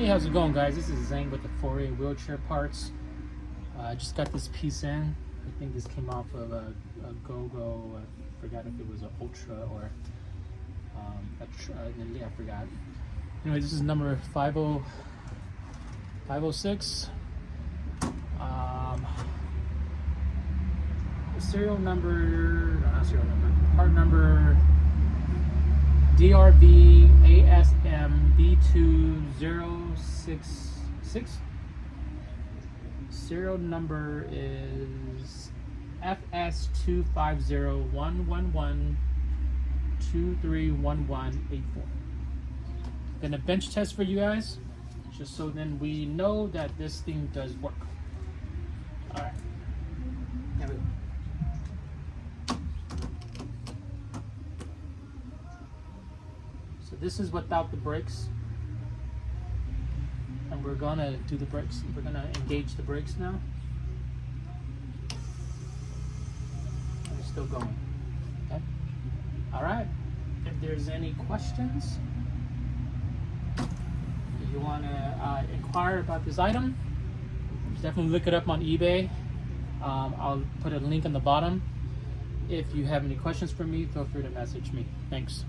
Hey, how's it going, guys? This is Zane with the 4A wheelchair parts. I just got this piece in. I think this came off of a Go-Go. I forgot if it was an Ultra or I forgot. Anyway, this is number 506. Part number DRVASMB2066. Serial number is FS250111231184. Then a bench test for you guys, just so then we know that this thing does work. All right, here we go. So this is without the brakes, and we're gonna do the brakes. We're gonna engage the brakes now. And it's still going. Okay. All right. If there's any questions, if you want to inquire about this item, definitely look it up on eBay. I'll put a link on the bottom. If you have any questions for me, feel free to message me. Thanks.